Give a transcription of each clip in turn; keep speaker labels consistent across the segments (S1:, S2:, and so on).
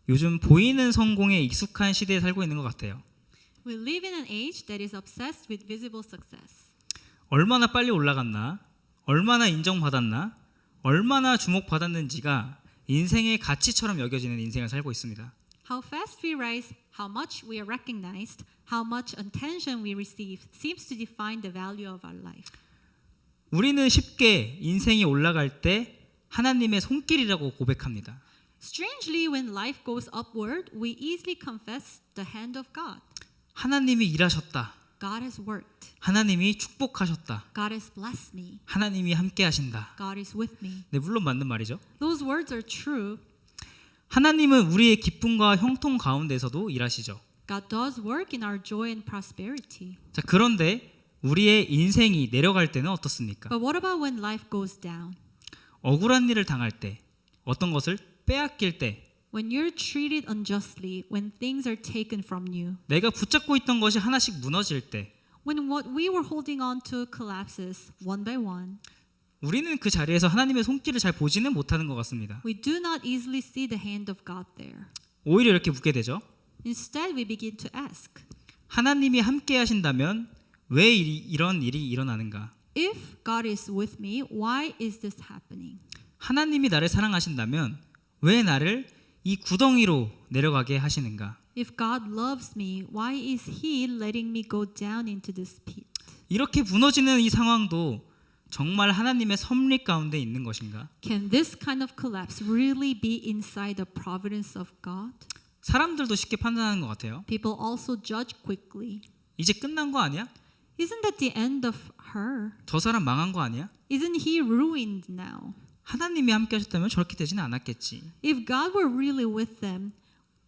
S1: 요즘 보이는 성공에 익숙한 시대에 살고 있는 것 같아요.
S2: We live in an age that is obsessed with visible success.
S1: 얼마나 빨리 올라갔나, 얼마나 인정받았나, 얼마나 주목받았는지가 인생의 가치처럼 여겨지는 인생을 살고 있습니다.
S2: How fast we rise, how much we are recognized, how much attention we receive seems to define the value of our life.
S1: 우리는 쉽게 인생이 올라갈 때 하나님의 손길이라고 고백합니다.
S2: Strangely, when life goes upward, we easily confess the hand of God.
S1: 하나님이 일하셨다.
S2: God has worked.
S1: 하나님이 축복하셨다.
S2: God has blessed me.
S1: 하나님이 함께 하신다.
S2: God is with me.
S1: 네, 물론 맞는 말이죠.
S2: Those words are true.
S1: 하나님은 우리의 기쁨과 형통 가운데서도 일하시죠.
S2: God does work in our joy and prosperity.
S1: 자, 그런데 우리의 인생이 내려갈 때는 어떻습니까?
S2: But what about when life goes down?
S1: 억울한 일을 당할 때, 어떤 것을 빼앗길 때,
S2: When you're treated unjustly, when things are taken from you,
S1: 내가 붙잡고 있던 것이 하나씩 무너질 때,
S2: when what we were holding on to collapses one by one,
S1: 우리는 그 자리에서 하나님의 손길을 잘 보지는 못하는 것 같습니다.
S2: we do not easily see the hand of God there.
S1: 오히려 이렇게 묻게 되죠.
S2: Instead, we begin to ask,
S1: 하나님이 함께 하신다면 왜 이런 일이 일어나는가?
S2: if God is with me, why is this happening?
S1: 하나님이 나를 사랑하신다면 왜 나를 이 구덩이로 내려가게 하시는가?
S2: If God loves me, why is He letting me go down into this pit?
S1: 이렇게 무너지는 이 상황도 정말 하나님의 섭리 가운데 있는 것인가?
S2: Can this kind of collapse really be inside the providence of God?
S1: 사람들도 쉽게 판단하는 것 같아요.
S2: People also judge quickly.
S1: 이제 끝난 거 아니야?
S2: Isn't that the end of her?
S1: 저 사람 망한 거 아니야?
S2: Isn't he ruined now?
S1: 하나님이 함께 하셨다면 저렇게 되지는 않았겠지.
S2: If God were really with them,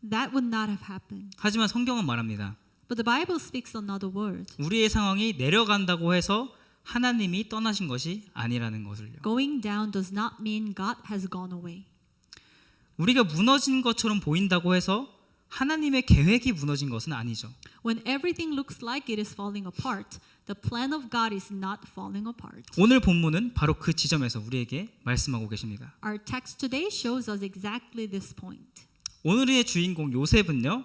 S2: that would not have happened.
S1: 하지만 성경은 말합니다.
S2: But the Bible speaks another word.
S1: 우리의 상황이 내려간다고 해서 하나님이 떠나신 것이 아니라는 것을요.
S2: Going down does not mean God has gone away.
S1: 우리가 무너진 것처럼 보인다고 해서 하나님의 계획이 무너진 것은 아니죠.
S2: When everything looks like it is falling apart, the plan of God is not falling apart.
S1: 오늘 본문은 바로 그 지점에서 우리에게 말씀하고 계십니다.
S2: Our text today shows us exactly this point.
S1: 오늘의 주인공 요셉은요,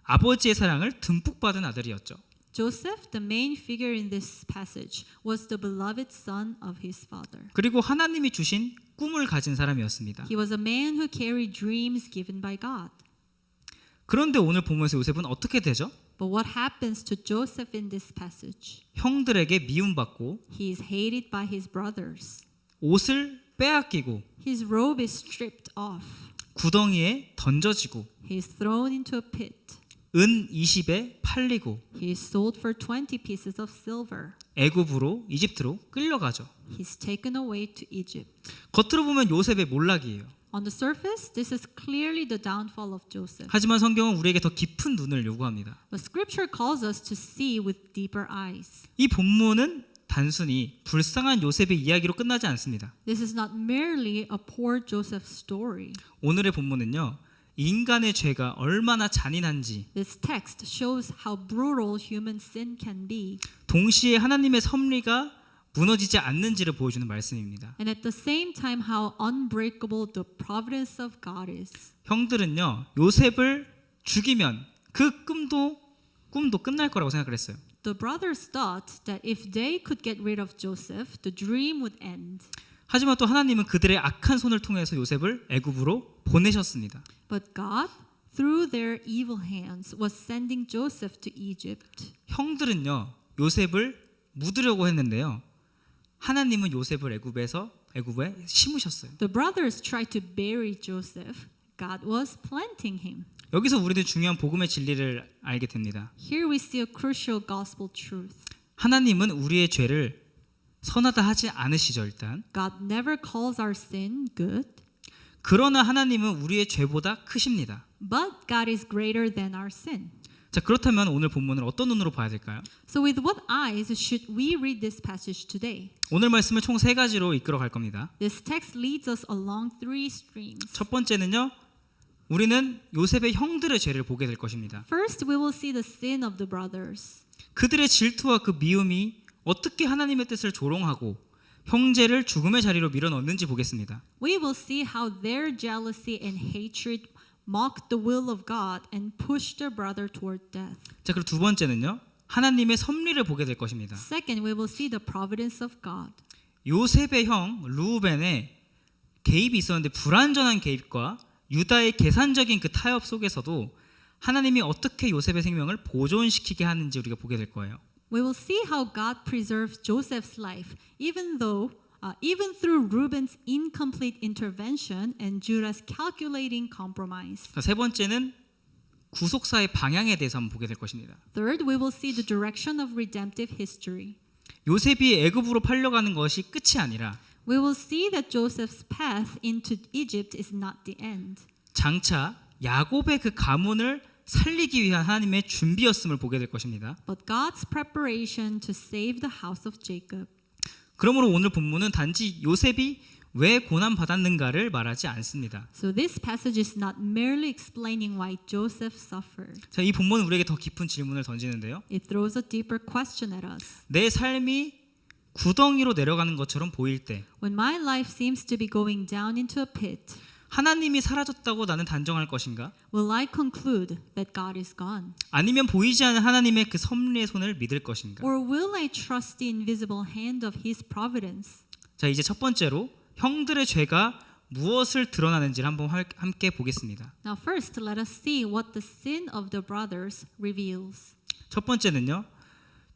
S1: 아버지의 사랑을 듬뿍 받은 아들이었죠.
S2: Joseph, the main figure in this passage, was the beloved son of his father.
S1: 그리고 하나님이 주신 꿈을 가진 사람이었습니다.
S2: He was a man who carried dreams given by God.
S1: 그런데 오늘 본문에서 요셉은 어떻게 되죠?
S2: But what happens to Joseph in this passage?
S1: 형들에게 미움받고
S2: He is hated by his brothers.
S1: 옷을 빼앗기고
S2: His robe is stripped off.
S1: 구덩이에 던져지고
S2: He is thrown into a pit.
S1: 은 20에 팔리고
S2: He is sold for 20 pieces of silver.
S1: 애굽으로 이집트로 끌려가죠.
S2: He's taken away to Egypt.
S1: 겉으로 보면 요셉의 몰락이에요.
S2: On the surface, this is clearly the downfall of Joseph.
S1: 하지만 성경은 우리에게 더 깊은 눈을 요구합니다.
S2: But Scripture calls us to see with deeper eyes.
S1: 이 본문은 단순히 불쌍한 요셉의 이야기로 끝나지 않습니다.
S2: This is not merely a poor Joseph story.
S1: 오늘의 본문은요, 인간의 죄가 얼마나 잔인한지,
S2: This text shows how brutal human sin can be,
S1: 동시에 하나님의 섭리가 무너지지 않는지를 보여주는 말씀입니다.
S2: and at the same time how unbreakable the providence of God is.
S1: 형들은요, 요셉을 죽이면 그 꿈도 끝날 거라고 생각을 했어요.
S2: The brothers thought that if they could get rid of Joseph, the dream would end.
S1: 하지만 또 하나님은 그들의 악한 손을 통해서 요셉을 애굽으로 보내셨습니다.
S2: But God, through their evil hands, was sending Joseph to Egypt.
S1: 형들은요, 요셉을 묻으려고 했는데요, 하나님은 요셉을 애굽에 심으셨어요.
S2: The brothers tried to bury Joseph. God was planting him.
S1: 여기서 우리는 중요한 복음의 진리를 알게 됩니다.
S2: Here we see a crucial gospel truth.
S1: 하나님은 우리의 죄를 선하다 하지 않으시죠, 일단.
S2: God never calls our sin good,
S1: 그러나 하나님은 우리의 죄보다 크십니다.
S2: but God is greater than our sin.
S1: 자, 그렇다면 오늘 본문을 어떤 눈으로 봐야 될까요?
S2: So with what eyes should we read this passage today?
S1: 오늘 말씀을 총 세 가지로 이끌어 갈 겁니다.
S2: This text leads us along three streams.
S1: 첫 번째는요, 우리는 요셉의 형들의 죄를 보게 될 것입니다.
S2: First, we will see the sin of the brothers.
S1: 그들의 질투와 그 미움이 어떻게 하나님의 뜻을 조롱하고 형제를 죽음의 자리로 밀어넣는지 보겠습니다.
S2: We will see how their jealousy and hatred mocked the will of God and pushed their brother toward death.
S1: 자, 그리고 두 번째는요. 하나님의 섭리를 보게 될 것입니다.
S2: Second, we will see the providence of God.
S1: 요셉의 형 루벤의 개입이 있었는데 불완전한 개입과 유다의 계산적인 그 타협 속에서도 하나님이 어떻게 요셉의 생명을 보존시키게 하는지 우리가 보게 될 거예요.
S2: We will see how God preserves Joseph's life, even through Reuben's incomplete intervention and Judah's calculating compromise.
S1: 세 번째는 구속사의 방향에 대해서 한번 보게 될 것입니다.
S2: Third, we will see the direction of redemptive history.
S1: 요셉이 애굽으로 팔려가는 것이 끝이 아니라
S2: We will see that Joseph's path into Egypt is not the end.
S1: 장차 야곱의 그 가문을 살리기 위한 하나님의 준비였음을 보게 될 것입니다.
S2: But God's preparation to save the house of Jacob.
S1: 그러므로 오늘 본문은 단지 요셉이 왜 고난 받았는가를 말하지 않습니다.
S2: So this passage is not merely explaining why Joseph suffered.
S1: 자, 이 본문은 우리에게 더 깊은 질문을 던지는데요.
S2: It throws a deeper question at us.
S1: 내 삶이 구덩이로 내려가는 것처럼 보일 때
S2: When my life seems to be going down into a pit,
S1: 하나님이 사라졌다고 나는 단정할 것인가?
S2: will I conclude that God is gone?
S1: 아니면 보이지 않는 하나님의 그 섭리의 손을 믿을 것인가?
S2: Or will I trust the invisible hand of His providence?
S1: 자, 이제 첫 번째로 형들의 죄가 무엇을 드러나는지를 한번 함께 보겠습니다.
S2: Now first, let us see what the sin of the brothers reveals.
S1: 첫 번째는요.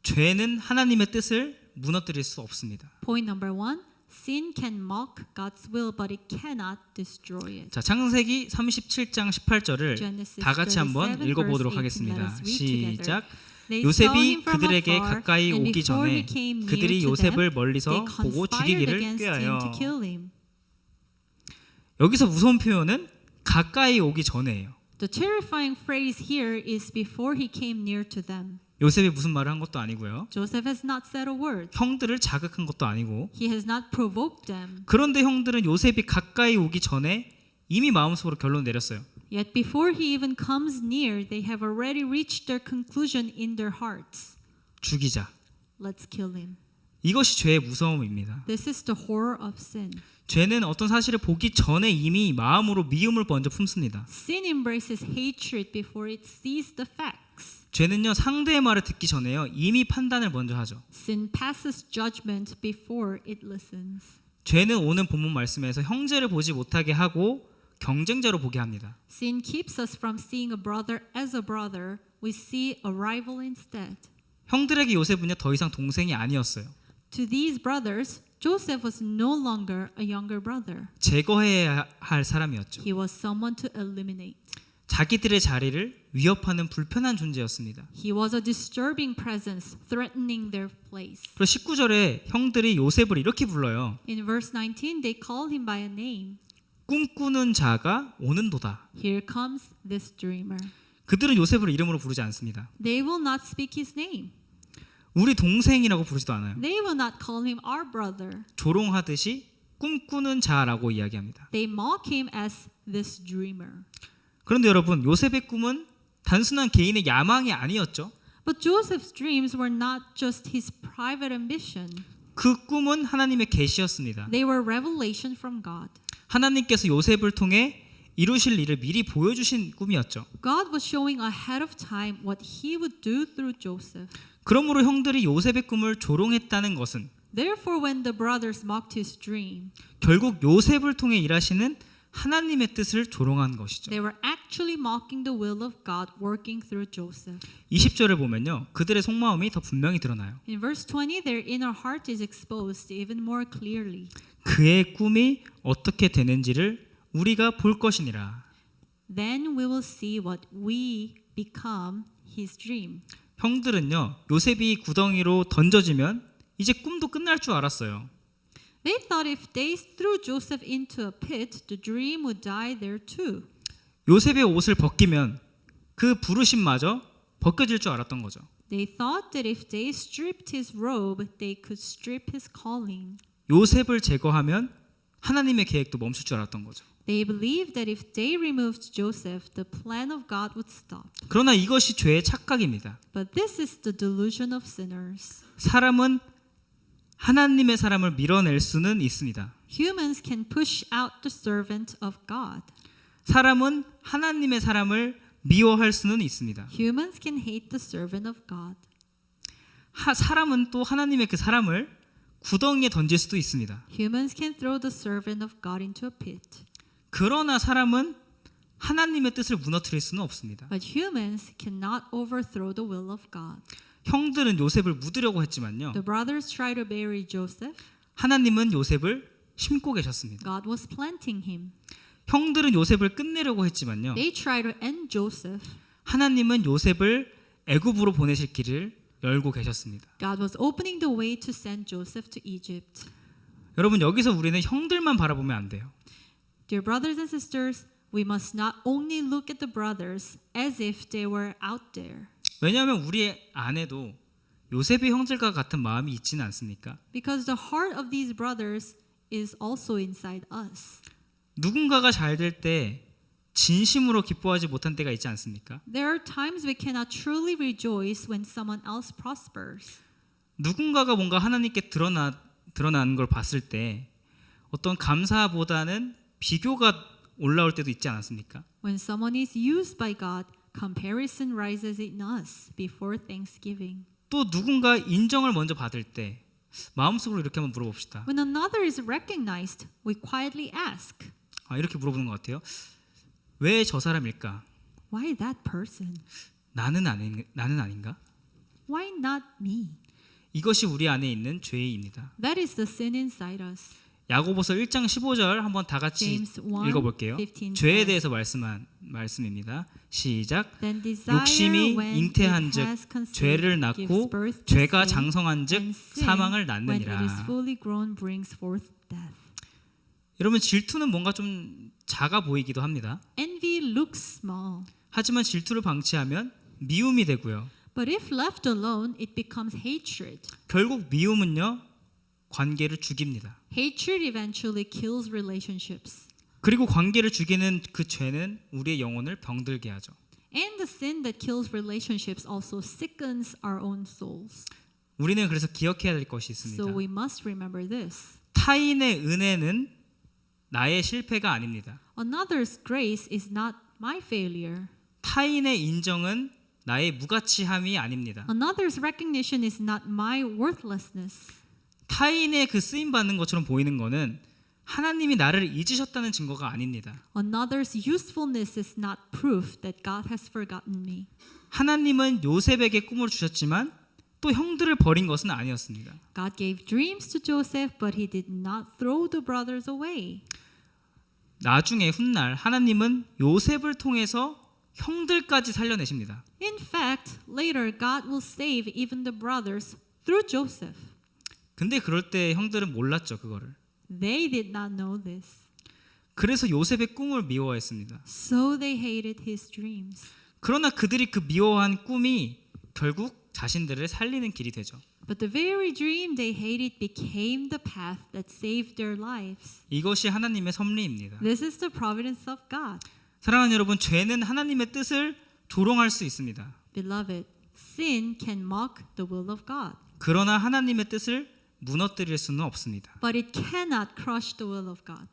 S1: 죄는 하나님의 뜻을 무너뜨릴 수 없습니다.
S2: Point number one, sin can mock God's will, but it cannot destroy it.
S1: 자, 창세기 37장 18절을
S2: Genesis
S1: 다 같이 한번
S2: 37
S1: 읽어보도록
S2: verse 18. Let
S1: 하겠습니다.
S2: us read together.
S1: 시작.
S2: They saw
S1: 요셉이
S2: him from
S1: 그들에게
S2: afar,
S1: 가까이
S2: and
S1: 오기
S2: before he
S1: 전에
S2: came near
S1: 그들이
S2: to
S1: 요셉을
S2: them,
S1: 멀리서
S2: they
S1: 보고
S2: conspired
S1: 죽이기를
S2: against him
S1: 꾀하여.
S2: to kill him.
S1: 여기서 무서운 표현은 가까이 오기 전에예요.
S2: The terrifying phrase here is before he came near to them.
S1: 요셉이 무슨 말을 한 것도 아니고요.
S2: Joseph has not said a word.
S1: 형들을 자극한 것도 아니고.
S2: He has not provoked them.
S1: 그런데 형들은 요셉이 가까이 오기 전에 이미 마음속으로 결론 내렸어요.
S2: Yet before he even comes near, they have already reached their conclusion in their hearts.
S1: 죽이자.
S2: Let's kill him.
S1: 이것이 죄의 무서움입니다.
S2: This is the horror of sin.
S1: 죄는 어떤 사실을 보기 전에 이미 마음으로 미움을 먼저 품습니다.
S2: Sin embraces hatred before it sees the facts.
S1: 죄는요, 상대의 말을 듣기 전에요, 이미 판단을 먼저 하죠.
S2: Sin passes judgment before it listens.
S1: 죄는 오늘 본문 말씀에서 형제를 보지 못하게 하고 경쟁자로 보게 합니다.
S2: Sin keeps us from seeing a brother as a brother. We see a rival instead.
S1: 형들에게 요셉은요, 더 이상 동생이 아니었어요.
S2: To these brothers, Joseph was no longer a younger brother.
S1: 제거해야 할 사람이었죠.
S2: He was someone to eliminate.
S1: 자기들의 자리를 위협하는 불편한 존재였습니다.
S2: He was a disturbing presence, threatening their place.
S1: 그리고 19절에 형들이 요셉을 이렇게 불러요.
S2: In verse 19, they call him by a name.
S1: 꿈꾸는 자가 오는도다.
S2: Here comes this dreamer.
S1: 그들은 요셉을 이름으로 부르지 않습니다.
S2: They will not speak his name.
S1: 우리 동생이라고 부르지도 않아요.
S2: They will not call him our brother.
S1: 조롱하듯이 꿈꾸는 자라고 이야기합니다.
S2: They mock him as this dreamer.
S1: 그런데 여러분, 요셉의 꿈은 단순한 개인의 야망이 아니었죠.
S2: But Joseph's dreams were not just his private ambition.
S1: 그 꿈은 하나님의 계시였습니다.
S2: They were revelation from God.
S1: 하나님께서 요셉을 통해 이루실 일을 미리 보여주신 꿈이었죠.
S2: God was showing ahead of time what he would do through Joseph.
S1: 그러므로 형들이 요셉의 꿈을 조롱했다는 것은
S2: Therefore, when the brothers mocked his dream,
S1: 결국 요셉을 통해 일하시는 하나님의 뜻을 조롱한 것이죠.
S2: they were actually mocking the will of God working through Joseph.
S1: 20절을 보면요, 그들의 속마음이 더 분명히 드러나요.
S2: In verse 20, their inner heart is exposed even more clearly.
S1: 그의 꿈이 어떻게 되는지를 우리가 볼 것이니라.
S2: Then we will see what we become his dream.
S1: 형들은요, 요셉이 구덩이로 던져지면 이제 꿈도 끝날 줄 알았어요.
S2: They thought if they threw Joseph into a pit, the dream would die there too.
S1: 요셉의 옷을 벗기면 그 부르심마저 벗겨질 줄 알았던 거죠.
S2: They thought that if they stripped his robe, they could strip his calling.
S1: 요셉을 제거하면 하나님의 계획도 멈출 줄 알았던 거죠.
S2: They believed that if they removed Joseph, the plan of God would stop.
S1: 그러나 이것이 죄의 착각입니다.
S2: But this is the delusion of sinners.
S1: 사람은 하나님의 사람을 밀어낼 수는 있습니다.
S2: Humans can push out the servant of God.
S1: 사람은 하나님의 사람을 미워할 수는 있습니다.
S2: Humans can hate the servant of God.
S1: 사람은 또 하나님의 그 사람을 구덩이에 던질 수도 있습니다.
S2: Humans can throw the servant of God into a pit.
S1: 그러나 사람은 하나님의 뜻을 무너뜨릴 수는 없습니다.
S2: But humans cannot overthrow the will of God.
S1: 형들은 요셉을 묻으려고 했지만요.
S2: The brothers tried to bury Joseph.
S1: 하나님은 요셉을 심고 계셨습니다.
S2: God was planting him.
S1: 형들은 요셉을 끝내려고 했지만요.
S2: They tried to end Joseph.
S1: 하나님은 요셉을 애굽으로 보내실 길을 열고 계셨습니다.
S2: God was opening the way to send Joseph to Egypt.
S1: 여러분 여기서 우리는 형들만 바라보면 안 돼요.
S2: Dear brothers and sisters, we must not only look at the brothers as if they were out there.
S1: 왜냐하면 우리 안에도 요셉의 형들과 같은 마음이 있지는 않습니까?
S2: Because the heart of these brothers is also inside us.
S1: 누군가가 잘 될 때 진심으로 기뻐하지 못한 때가 있지 않습니까?
S2: There are times we cannot truly rejoice when someone else prospers.
S1: 누군가가 뭔가 하나님께 드러나는 걸 봤을 때 어떤 감사보다는 비교가 올라올 때도 있지 않았습니까?
S2: When someone is used by God, comparison rises in us before Thanksgiving.
S1: 또 누군가 인정을 먼저 받을 때 마음속으로 이렇게 한번 물어봅시다.
S2: When another is recognized, we quietly ask,
S1: 이렇게 물어보는 것 같아요. 왜 저 사람일까?
S2: why that person?
S1: 나는 아닌가?
S2: Why not me?
S1: 이것이 우리 안에 있는 죄입니다.
S2: That is the sin inside us.
S1: 야고보서 1장 15절 한번 다 같이
S2: James 1,
S1: 읽어볼게요.
S2: 15
S1: 죄에
S2: says,
S1: 대해서 말씀한 말씀입니다. 시작.
S2: Then desire
S1: 욕심이
S2: when
S1: 잉태한즉
S2: it has conceived
S1: 죄를
S2: gives
S1: 낳고
S2: birth to
S1: 죄가
S2: sin,
S1: 장성한즉
S2: and sin,
S1: 사망을
S2: when it
S1: 낳느니라.
S2: is fully grown brings forth death.
S1: 여러분 질투는 뭔가 좀 작아 보이기도 합니다.
S2: Envy looks small,
S1: 하지만 질투를 방치하면 미움이 되고요.
S2: but if left alone, it becomes hatred.
S1: 결국 미움은요 관계를 죽입니다.
S2: Hatred eventually kills relationships.
S1: 그리고 관계를 죽이는 그 죄는 우리의 영혼을 병들게 하죠.
S2: And the sin that kills relationships also sickens our own souls.
S1: 우리는 그래서 기억해야 될 것이 있습니다.
S2: So we must remember this.
S1: 타인의 은혜는 나의 실패가 아닙니다.
S2: Another's grace is not my failure.
S1: 타인의 인정은 나의 무가치함이 아닙니다.
S2: Another's recognition is not my worthlessness.
S1: 타인의 그 쓰임 받는 것처럼 보이는 거는 하나님이 나를 잊으셨다는 증거가 아닙니다.
S2: Another's usefulness is not proof that God has forgotten me.
S1: 하나님은 요셉에게 꿈을 주셨지만 또 형들을 버린 것은 아니었습니다.
S2: God gave dreams to Joseph, but he did not throw the brothers away.
S1: 나중에 훗날 하나님은 요셉을 통해서 형들까지 살려내십니다.
S2: In fact, later God will save even the brothers through Joseph.
S1: 근데 그럴 때 형들은 몰랐죠, 그거를.
S2: They did not know this.
S1: 그래서 요셉의 꿈을 미워했습니다.
S2: So they hated his dreams.
S1: 그러나 그들이 그 미워한 꿈이 결국 자신들을 살리는 길이 되죠.
S2: But the very dream they hated became the path that saved their lives.
S1: 이것이 하나님의 섭리입니다.
S2: This is the providence of God.
S1: 사랑하는 여러분, 죄는 하나님의 뜻을 조롱할 수 있습니다.
S2: Beloved, sin can mock the will of God,
S1: 그러나 하나님의 뜻을 무너뜨릴 수는 없습니다.
S2: but it cannot crush the will of God.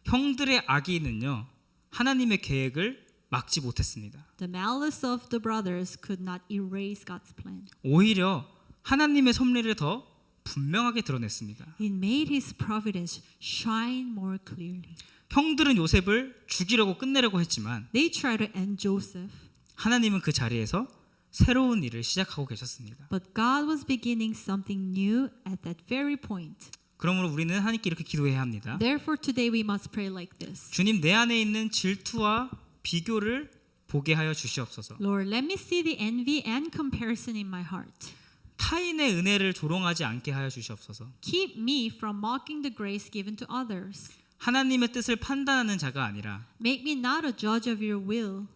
S1: 형들의 악의는요, 하나님의 계획을 막지 못했습니다.
S2: The malice of the brothers could not erase God's plan.
S1: 오히려 하나님의 섭리를 더 분명하게 드러냈습니다.
S2: It made his providence shine more clearly.
S1: 형들은 요셉을 죽이려고 끝내려고 했지만
S2: They tried to end Joseph,
S1: 하나님은 그 자리에서 새로운 일을 시작하고 계셨습니다.
S2: but God was beginning something new at that very point.
S1: 그러므로 우리는 하나님께 이렇게 기도해야 합니다.
S2: Therefore, today we must pray like this.
S1: 주님, 내 안에 있는 질투와 비교를 보게 하여 주시옵소서.
S2: Lord, let me see the envy and comparison in my heart.
S1: 타인의 은혜를 조롱하지 않게 하여 주시옵소서.
S2: Keep me from mocking the grace given to others.
S1: 하나님의 뜻을 판단하는 자가 아니라
S2: Make me not a judge of your will,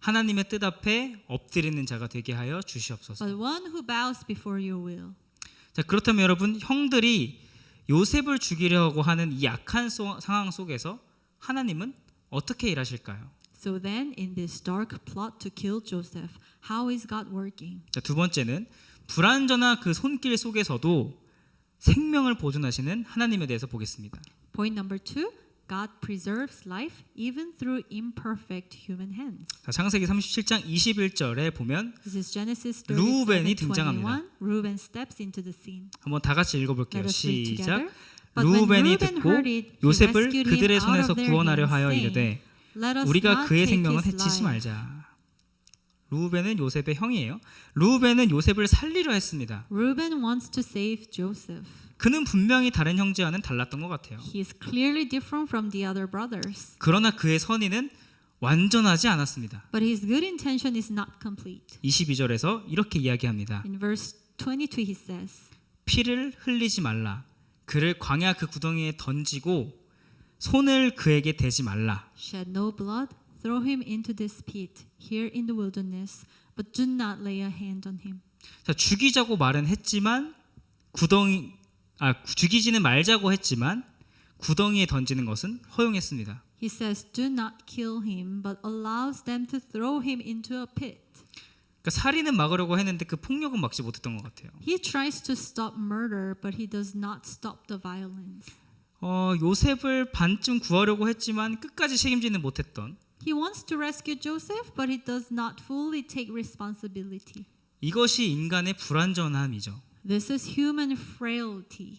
S1: 하나님의 뜻 앞에 엎드리는 자가 되게 하여 주시옵소서.
S2: but one who bows before your will.
S1: 자, 그렇다면 여러분, 형들이 요셉을 죽이려고 하는 이 악한 상황 속에서 하나님은 어떻게 일하실까요?
S2: So then, in this dark plot to kill Joseph, how is God working?
S1: 자, 두 번째는 불완전한 그 손길 속에서도 생명을 보존하시는 하나님에 대해서 보겠습니다.
S2: Point number 2, God preserves life even through imperfect human hands.
S1: 자, 창세기 37장 21절에 보면
S2: This is Genesis
S1: 루벤이
S2: 37:21.
S1: 등장합니다.
S2: Reuben steps into the scene.
S1: 한번 다 같이 읽어볼게요.
S2: Let us read
S1: 시작.
S2: together. But when
S1: 루벤이
S2: Reuben
S1: 듣고
S2: heard it, he
S1: 요셉을
S2: rescued him
S1: 그들의
S2: out
S1: 손에서
S2: of their
S1: 구원하려
S2: hands,
S1: 하여
S2: saying,
S1: 이르되
S2: Let us
S1: 우리가
S2: not
S1: 그의
S2: take
S1: 생명은
S2: his
S1: 해치지
S2: life.
S1: 말자. 루벤은 요셉의 형이에요. 루벤은 요셉을 살리려 했습니다.
S2: Reuben wants to save Joseph.
S1: 그는 분명히 다른 형제와는 달랐던 것 같아요.
S2: He is clearly different from the other brothers.
S1: 그러나 그의 선의는 완전하지 않았습니다.
S2: But his good intention is not complete.
S1: 22절에서 이렇게 이야기합니다.
S2: In verse 22 he says,
S1: 피를 흘리지 말라. 그를 광야 그 구덩이에 던지고 손을 그에게 대지 말라.
S2: Shed no blood, throw him into this pit here in the wilderness, but do not lay a hand on him.
S1: 자, 죽이자고 말은 했지만 죽이지는 말자고 했지만 구덩이에 던지는 것은 허용했습니다.
S2: He says, do not kill him, but allows them to throw him into a pit.
S1: 그러니까 살인은 막으려고 했는데 그 폭력은 막지 못했던 것 같아요.
S2: He tries to stop murder, but he does not stop the violence.
S1: 요셉을 반쯤 구하려고 했지만 끝까지 책임지는 못했던
S2: He wants to rescue Joseph, but he does not fully take responsibility.
S1: 이것이 인간의 불완전함이죠.
S2: This is human frailty.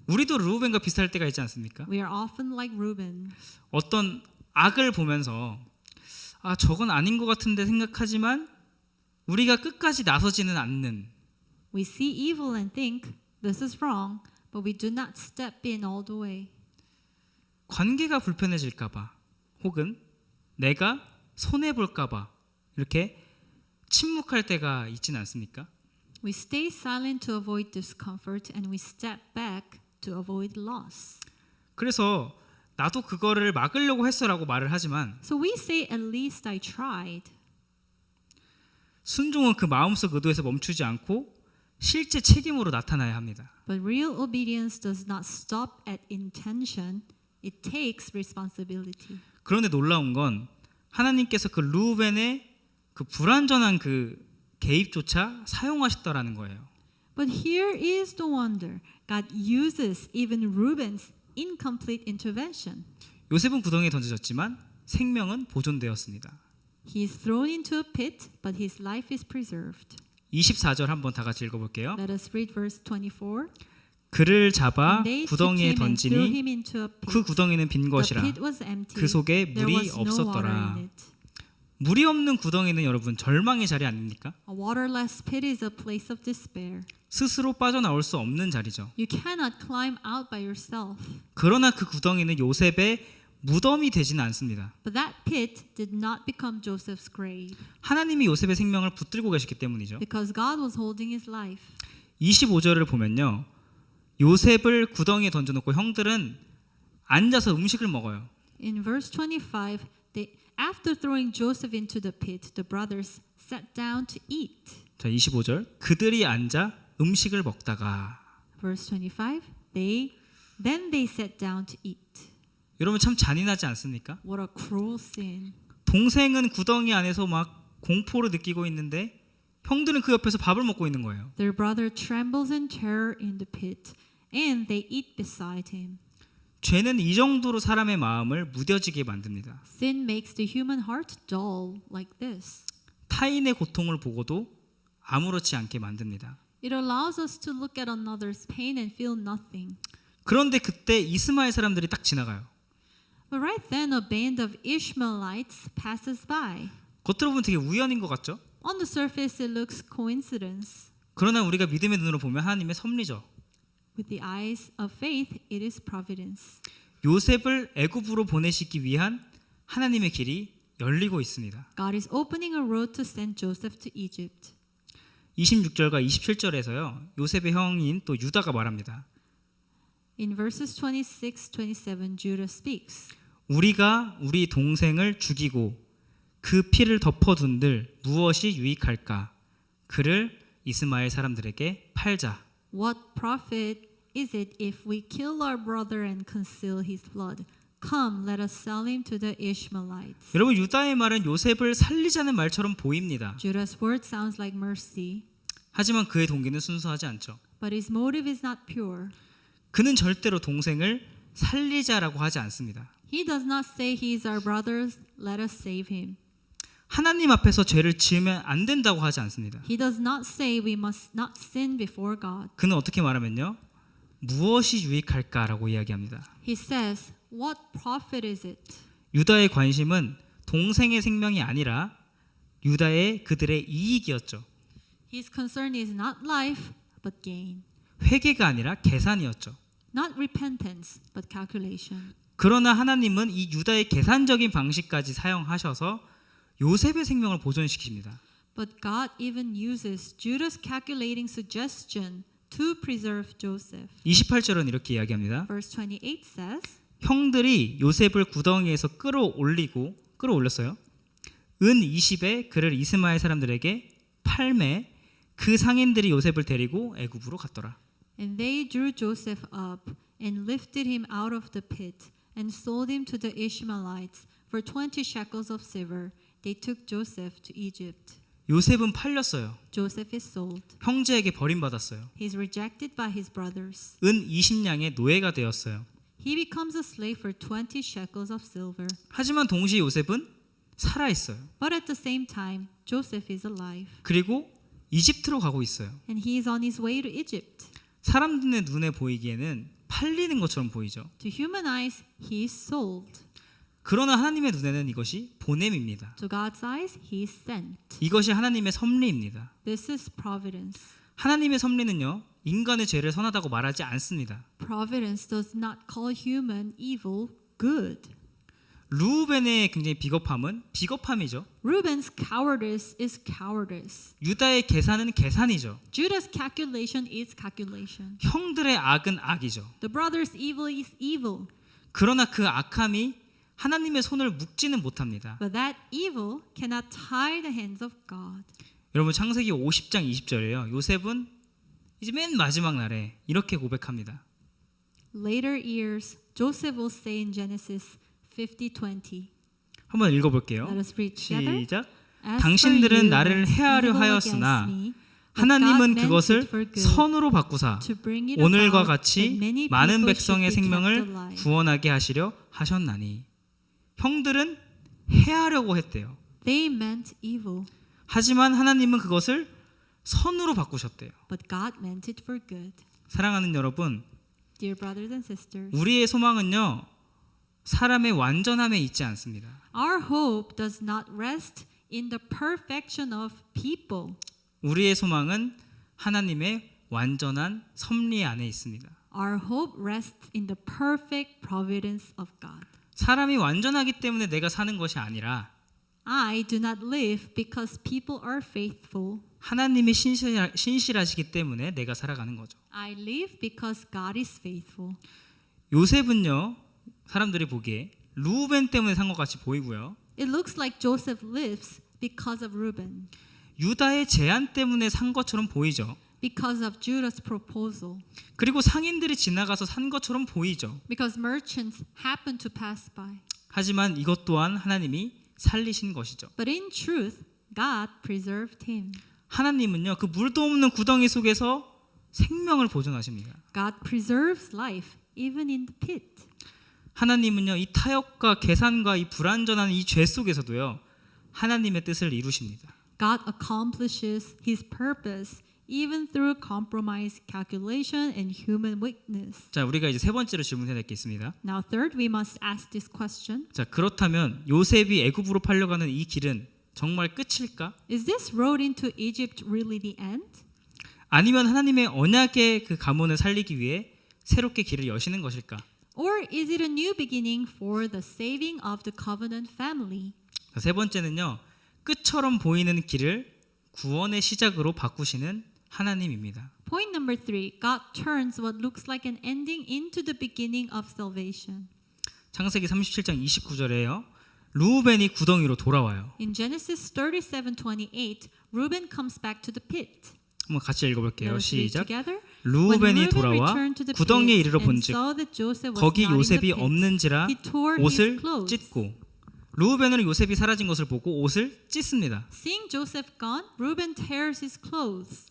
S1: 우리도 루벤과 비슷할 때가 있지 않습니까?
S2: We are often like Reuben.
S1: 어떤 악을 보면서 저건 아닌 것 같은데 생각하지만 우리가 끝까지 나서지는 않는
S2: We see evil and think this is wrong, but we do not step in all the way.
S1: 관계가 불편해질까 봐 혹은 내가 손해볼까 봐 이렇게 침묵할 때가 있지는 않습니까?
S2: We stay silent to avoid discomfort and we step back to avoid loss.
S1: 그래서 나도 그거를 막으려고 했어라고 말을 하지만
S2: So we say at least I tried.
S1: 순종은 그 마음속 의도에서 멈추지 않고 실제 책임으로 나타나야 합니다.
S2: But real obedience does not stop at intention. It takes responsibility.
S1: 그런데 놀라운 건 하나님께서 그 루벤의 그 불완전한 그 개입조차 사용하셨다라는 거예요.
S2: But here is the wonder. God uses even Reuben's incomplete intervention.
S1: 요셉은 구덩이에 던져졌지만 생명은 보존되었습니다.
S2: He is thrown into a pit, but his life is preserved.
S1: 24절 한번 다 같이 읽어볼게요.
S2: Let us read verse 24.
S1: 그를 잡아
S2: And they took
S1: 구덩이에
S2: him and threw
S1: 던지니
S2: him into a pit.
S1: 그 구덩이는 빈
S2: The
S1: 것이라.
S2: pit was empty.
S1: 그 속에
S2: There
S1: 물이
S2: was no water
S1: 없었더라.
S2: in it.
S1: 물이 없는 구덩이는 여러분 절망의 자리 아닙니까?
S2: A waterless pit is a place of despair.
S1: 스스로 빠져나올 수 없는 자리죠.
S2: You cannot climb out by yourself.
S1: 그러나 그 구덩이는 요셉의 무덤이 되지는 않습니다.
S2: But that pit did not become Joseph's grave
S1: 하나님이 요셉의 생명을 붙들고 계셨기 때문이죠.
S2: because God was holding his life.
S1: 25절을 보면요. 요셉을 구덩이에 던져놓고 형들은 앉아서 음식을 먹어요.
S2: In verse 25, after throwing Joseph into the pit, the brothers sat down to eat.
S1: 자, 25절. 그들이 앉아 음식을 먹다가
S2: Verse 25, then they sat down to eat.
S1: 여러분 참 잔인하지 않습니까?
S2: What a cruel sin.
S1: 동생은 구덩이 안에서 막 공포를 느끼고 있는데 형들은 그 옆에서 밥을 먹고 있는 거예요.
S2: Their brother trembles in terror in the pit, and they eat beside him.
S1: 죄는 이 정도로 사람의 마음을 무뎌지게 만듭니다.
S2: Sin makes the human heart dull like this.
S1: 타인의 고통을 보고도 아무렇지 않게 만듭니다.
S2: It allows us to look at another's pain and feel nothing.
S1: 그런데 그때 이스마엘 사람들이 딱 지나가요.
S2: But right then, a band of Ishmaelites passes by.
S1: 겉으로 보면 되게 우연인 것 같죠?
S2: On the surface, it looks coincidence.
S1: 그러나 우리가 믿음의 눈으로 보면 하나님의 섭리죠.
S2: With the eyes of faith, it is providence.
S1: 요셉을 애굽으로 보내시기 위한 하나님의 길이 열리고 있습니다.
S2: God is opening a road to send Joseph to Egypt.
S1: 26절과 27절에서요. 요셉의 형인 또 유다가 말합니다.
S2: In verses 26, 27, Judah speaks.
S1: 우리가 우리 동생을 죽이고 그 피를 덮어둔들 무엇이 유익할까? 그를 이스마엘 사람들에게 팔자.
S2: What profit is it if we kill our brother and conceal his blood? Come, let us sell him to the Ishmaelites.
S1: 여러분 유다의 말은 요셉을 살리자는 말처럼 보입니다.
S2: Judah's word sounds like mercy,
S1: 하지만 그의 동기는 순수하지 않죠.
S2: but his motive is not pure.
S1: 그는 절대로 동생을 살리자라고 하지 않습니다.
S2: He does not say he is our brother, let us save him.
S1: 하나님 앞에서 죄를 지으면 안 된다고 하지 않습니다.
S2: He does not say we must not sin before God.
S1: 그는 어떻게 말하면요. 무엇이 유익할까라고 이야기합니다.
S2: He says, what profit is it?
S1: 유다의 관심은 동생의 생명이 아니라 유다의 그들의 이익이었죠.
S2: His concern is not life, but gain.
S1: 회개가 아니라 계산이었죠.
S2: Not repentance, but calculation.
S1: 그러나 하나님은 이 유다의 계산적인 방식까지 사용하셔서 요셉의 생명을 보존시키십니다.
S2: But God even uses Judah's calculating suggestion to preserve Joseph.
S1: 28절은 이렇게 이야기합니다.
S2: Verse 28 says,
S1: 형들이 요셉을 구덩이에서 끌어올렸어요. 은 20에 그를 이스마엘 사람들에게 팔매 그 상인들이 요셉을 데리고 애굽으로 갔더라.
S2: And they drew Joseph up and lifted him out of the pit and sold him to the Ishmaelites for 20 shekels of silver. They took Joseph to Egypt.
S1: 요셉은 팔렸어요.
S2: Joseph is sold.
S1: 형제에게 버림받았어요.
S2: He is rejected by his brothers.
S1: 은 20냥의 노예가 되었어요.
S2: He becomes a slave for 20 shekels of silver.
S1: 하지만 동시에 요셉은 살아 있어요.
S2: But at the same time, Joseph is alive.
S1: 그리고 이집트로 가고 있어요.
S2: And he is on his way to Egypt.
S1: 사람들의 눈에 보이기에는 팔리는 것처럼 보이죠.
S2: To human eyes, he is sold.
S1: 그러나 하나님의 눈에는 이것이 보냄입니다.
S2: To God's eyes, he is sent.
S1: 이것이 하나님의 섭리입니다.
S2: This is providence.
S1: 하나님의 섭리는요. 인간의 죄를 선하다고 말하지 않습니다.
S2: Providence does not call human evil good.
S1: 르우벤의 굉장히 비겁함은 비겁함이죠.
S2: Reuben's cowardice is cowardice.
S1: 유다의 계산은 계산이죠.
S2: Judah's calculation is calculation.
S1: 형들의 악은 악이죠.
S2: The brother's evil is evil.
S1: 그러나 그 악함이 하나님의 손을 묶지는 못합니다.
S2: But that evil cannot tie the hands of God.
S1: 여러분 창세기 50장 20절이에요. 요셉은 이제 맨 마지막 날에 이렇게 고백합니다.
S2: Later years, Joseph will say in Genesis 50:20.
S1: 한번 읽어볼게요.
S2: Let us read together.
S1: 시작.
S2: As for
S1: 당신들은
S2: you,
S1: 나를
S2: it's
S1: 해하려
S2: evil
S1: 하였으나
S2: against me, but
S1: 하나님은
S2: God meant
S1: 그것을
S2: it for good,
S1: 선으로 바꾸사
S2: to bring it
S1: 오늘과
S2: about
S1: 같이
S2: that many
S1: 많은
S2: people
S1: 백성의
S2: should be kept
S1: 생명을
S2: alive.
S1: 구원하게 하시려 하셨나니. 형들은 해하려고 했대요.
S2: They meant evil,
S1: 하지만 하나님은 그것을 선으로 바꾸셨대요.
S2: but God meant it for good.
S1: 사랑하는 여러분,
S2: Dear brothers and sisters,
S1: 우리의 소망은요 사람의 완전함에 있지 않습니다.
S2: our hope does not rest in the perfection of people.
S1: 우리의 소망은 하나님의 완전한 섭리 안에 있습니다.
S2: Our hope rests in the perfect providence of God.
S1: 사람이 완전하기 때문에 내가 사는 것이 아니라
S2: I do not live because people are faithful.
S1: 하나님이 신실하시기 때문에 내가 살아가는 거죠.
S2: I live because God is faithful.
S1: 요셉은요 사람들이 보기에 루벤 때문에 산 것 같이 보이고요.
S2: It looks like Joseph lives because of Reuben,
S1: 유다의 제안 때문에 산 것처럼 보이죠.
S2: because of Judah's proposal,
S1: 그리고 상인들이 지나가서 산 것처럼 보이죠.
S2: because merchants happen to pass by.
S1: 하지만 이것 또한 하나님이 살리신 것이죠.
S2: But in truth, God preserved him.
S1: 하나님은요 그 물도 없는 구덩이 속에서 생명을 보존하십니다.
S2: God preserves life even in the pit.
S1: 하나님은요 이 타협과 계산과 이 불완전한 이 죄 속에서도요 하나님의 뜻을 이루십니다.
S2: God accomplishes his purpose even through compromise, calculation, and human weakness.
S1: 자, 우리가 이제 세 번째로 질문해야 될 게 있습니다.
S2: Now third, we must ask this question.
S1: 자, 그렇다면 요셉이 애굽으로 팔려가는 이 길은 정말 끝일까?
S2: Is this road into Egypt really the end?
S1: 아니면 하나님의 언약의 그 가문을 살리기 위해 새롭게 길을 여시는 것일까?
S2: Or is it a new beginning for the saving of the covenant family?
S1: 자, 세 번째는요. 끝처럼 보이는 길을 구원의 시작으로 바꾸시는 하나님입니다.
S2: Point number 3, God turns what looks like an ending into the beginning of salvation.
S1: 창세기 37장 29절에요. 루벤이 구덩이로 돌아와요.
S2: In Genesis 37:28, Reuben comes back to the pit.
S1: 한번 같이 읽어볼게요.
S2: Let us read
S1: 시작.
S2: together.
S1: 루벤이
S2: When Reuben
S1: 돌아와
S2: returned to the
S1: 구덩이에
S2: pit
S1: 이르러
S2: and
S1: 본즉
S2: saw that Joseph was
S1: 거기
S2: not in the
S1: 요셉이
S2: pit,
S1: 없는지라
S2: he tore his
S1: 옷을
S2: clothes.
S1: 찢고 루벤은 요셉이 사라진 것을 보고 옷을 찢습니다.
S2: Seeing Joseph gone, Reuben tears his clothes.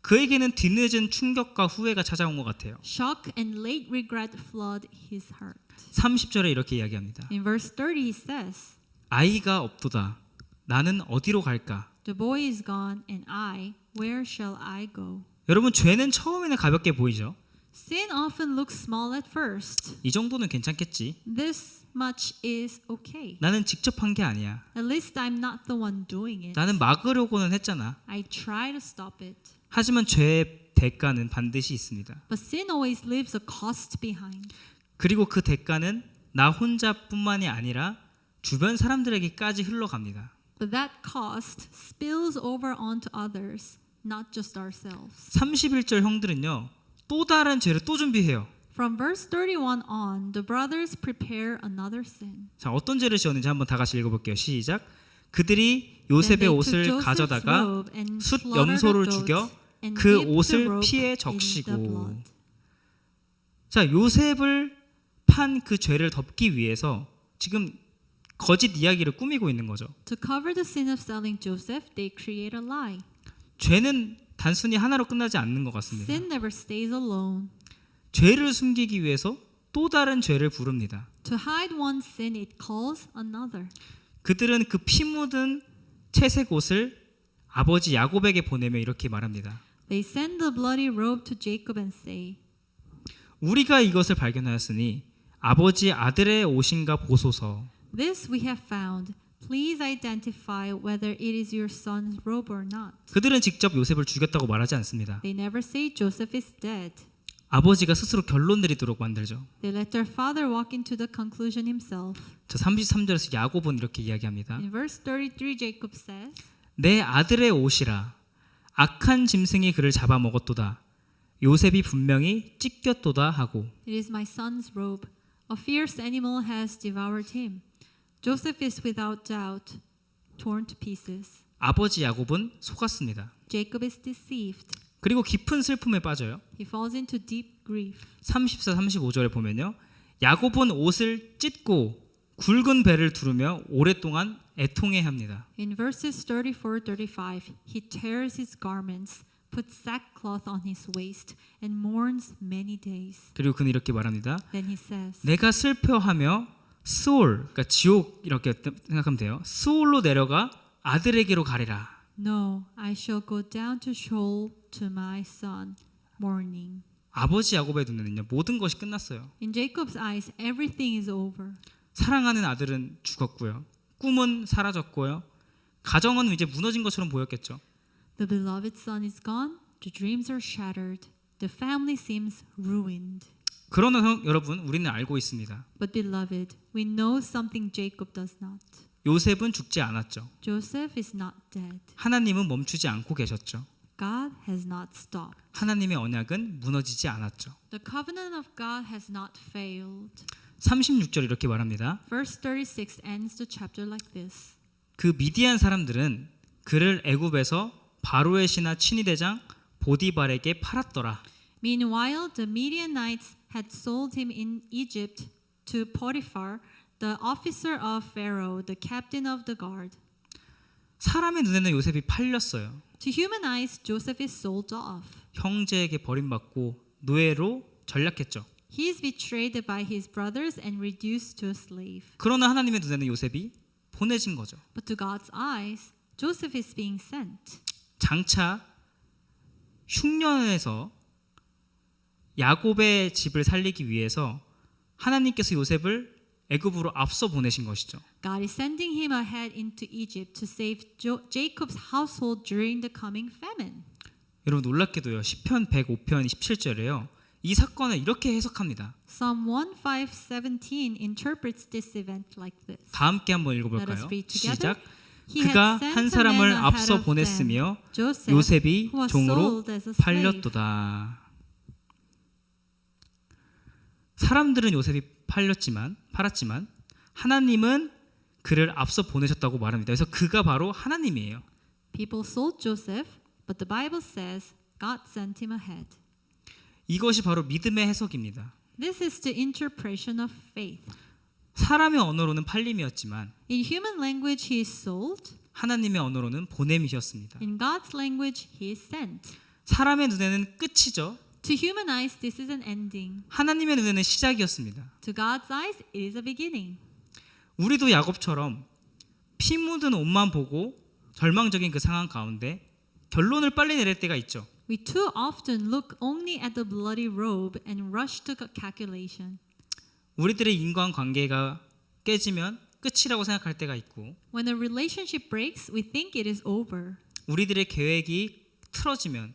S1: 그에게는 뒤늦은 충격과 후회가 찾아온 것 같아요.
S2: Shock and late regret flood his heart.
S1: 30절에 이렇게 이야기합니다.
S2: In verse 30 he says,
S1: 아이가 없도다. 나는 어디로 갈까?
S2: The boy is gone and I, where shall I go?
S1: 여러분, 죄는 처음에는 가볍게 보이죠.
S2: Sin often looks small at first.
S1: 이 정도는 괜찮겠지.
S2: This much is okay.
S1: 나는 직접 한 게 아니야.
S2: At least I'm not the one doing it.
S1: 나는 막으려고는 했잖아.
S2: I try to stop it.
S1: 하지만 죄의 대가는 반드시 있습니다.
S2: But sin always leaves a cost behind.
S1: 그리고 그 대가는 나 혼자뿐만이 아니라 주변 사람들에게까지 흘러갑니다.
S2: But that cost spills over onto others, not just ourselves.
S1: 31절 형들은요. 또 다른 죄를 또 준비해요.
S2: From verse 31 on, the brothers prepare another sin.
S1: 자, 어떤 죄를 지었는지 한번 다 같이 읽어볼게요. 시작. 그들이
S2: Then
S1: 요셉의
S2: they took
S1: 옷을
S2: Joseph's
S1: 가져다가
S2: robe and
S1: 숫
S2: slaughtered
S1: 염소를
S2: the
S1: 죽여
S2: goats and
S1: 그
S2: dipped the
S1: 옷을
S2: robe
S1: 피에
S2: in the
S1: 적시고.
S2: blood.
S1: 자, 요셉을 판 그 죄를 덮기 위해서 지금 거짓 이야기를 꾸미고 있는 거죠.
S2: To cover the sin of selling Joseph, they create a lie.
S1: 죄는 단순히 하나로 끝나지 않는 것 같습니다.
S2: Sin never stays alone.
S1: 죄를 숨기기 위해서 또 다른 죄를 부릅니다.
S2: To hide one sin, it calls another.
S1: 그들은 그 피 묻은 채색 옷을 아버지 야곱에게 보내며 이렇게 말합니다.
S2: They send the bloody robe to Jacob and say,
S1: 우리가 이것을 발견하였으니 아버지 아들의 옷인가 보소서.
S2: This we have found. Please identify whether it is your son's robe or not.
S1: 그들은 직접 요셉을 죽였다고 말하지 않습니다.
S2: They never say Joseph is dead.
S1: 아버지가 스스로 결론 내리도록 만들죠.
S2: They let their father walk into the conclusion himself.
S1: 자, 33절에서 야곱은 이렇게 이야기합니다.
S2: In verse 33, Jacob says,
S1: 내 아들의 옷이라 악한 짐승이 그를 잡아먹었도다. 요셉이 분명히 찢겼도다 하고.
S2: It is my son's robe. A fierce animal has devoured him. Joseph is without doubt torn to pieces.
S1: 아버지 야곱은 속았습니다.
S2: Jacob is deceived.
S1: 그리고 깊은 슬픔에 빠져요.
S2: He falls into deep grief.
S1: 34, 35절에 보면요. 야곱은 옷을 찢고 굵은 배를 두르며 오랫동안 애통해합니다.
S2: In verses 34-35, he tears his garments, puts sackcloth on his waist, and mourns many days.
S1: 그리고 그는 이렇게 말합니다.
S2: Then he says,
S1: 내가 슬퍼하며 스올, 그러니까 지옥 이렇게 생각하면 돼요. 스올로 내려가 아들에게로 가리라.
S2: No, I shall go down to Sheol to my son, mourning.
S1: 아버지 야곱의 눈에는요, 모든 것이 끝났어요.
S2: In Jacob's eyes, everything is over.
S1: 사랑하는 아들은 죽었고요. 꿈은 사라졌고요. 가정은 이제 무너진 것처럼 보였겠죠.
S2: The beloved son is gone. The dreams are shattered. The family seems ruined.
S1: 그러나 여러분, 우리는 알고 있습니다.
S2: But beloved, we know something Jacob does not.
S1: 요셉은 죽지 않았죠.
S2: Joseph is not dead.
S1: 하나님은 멈추지 않고 계셨죠.
S2: God has not stopped.
S1: 하나님의 언약은 무너지지 않았죠.
S2: The covenant of God has not failed.
S1: 36절 이렇게 말합니다.
S2: Verse 36 ends the chapter like this.
S1: 그 미디안 사람들은 그를 애굽에서 바로의 신하 친위대장 보디발에게 팔았더라.
S2: Meanwhile, the Midianites had sold him in Egypt to Potiphar, the officer of Pharaoh, the captain of the guard.
S1: 사람의 눈에는 요셉이 팔렸어요.
S2: To human eyes, Joseph is sold off.
S1: 형제에게 버림받고 노예로 전락했죠.
S2: He is betrayed by his brothers and reduced to a slave.
S1: 그러나 하나님의 눈에는 요셉이 보내진 거죠.
S2: But to God's eyes, Joseph is being sent.
S1: 장차 흉년에서 야곱의 집을 살리기 위해서 하나님께서 요셉을 애굽으로 앞서 보내신 것이죠.
S2: God is sending him ahead into Egypt to save Jacob's household during the coming famine.
S1: 여러분 놀랍게도요. 시편 105편 17절에요. 이 사건을 이렇게 해석합니다.
S2: Psalm 1:5-17 interprets this event like this.
S1: 다 함께 한번
S2: Let
S1: 읽어볼까요?
S2: us read together.
S1: 시작.
S2: He had
S1: 그가
S2: sent
S1: 한
S2: a
S1: 사람을
S2: man ahead
S1: 앞서
S2: of
S1: 보냈으며
S2: them, Joseph,
S1: 요셉이
S2: who was
S1: 종으로
S2: sold as a slave.
S1: 팔렸도다. 사람들은 요셉이 팔았지만 하나님은 그를 앞서 보내셨다고 말합니다. 그래서 그가 바로 하나님이에요.
S2: People sold Joseph, but the Bible says God sent him ahead.
S1: 이것이 바로 믿음의 해석입니다.
S2: This is the interpretation of faith.
S1: 사람의 언어로는 팔림이었지만
S2: In human language, he is sold.
S1: 하나님의 언어로는 보냄이셨습니다.
S2: In God's language, he is sent.
S1: 사람의 눈에는 끝이죠.
S2: To human eyes, this is an ending.
S1: 하나님의 눈에는 시작이었습니다.
S2: To God's eyes, it is a beginning.
S1: 우리도 야곱처럼 피 묻은 옷만 보고 절망적인 그 상황 가운데 결론을 빨리 내릴 때가 있죠.
S2: We too often look only at the bloody robe and rush to calculation.
S1: 우리들의 인간관계가 깨지면 끝이라고 생각할 때가 있고,
S2: When a relationship breaks, we think it is over.
S1: 우리들의 계획이 틀어지면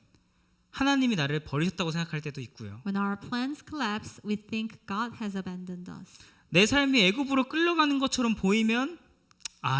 S1: 하나님이 나를 버리셨다고 생각할 때도 있고요.
S2: When our plans collapse, we think God has abandoned us.
S1: 내 삶이 애굽으로 끌려가는 것처럼 보이면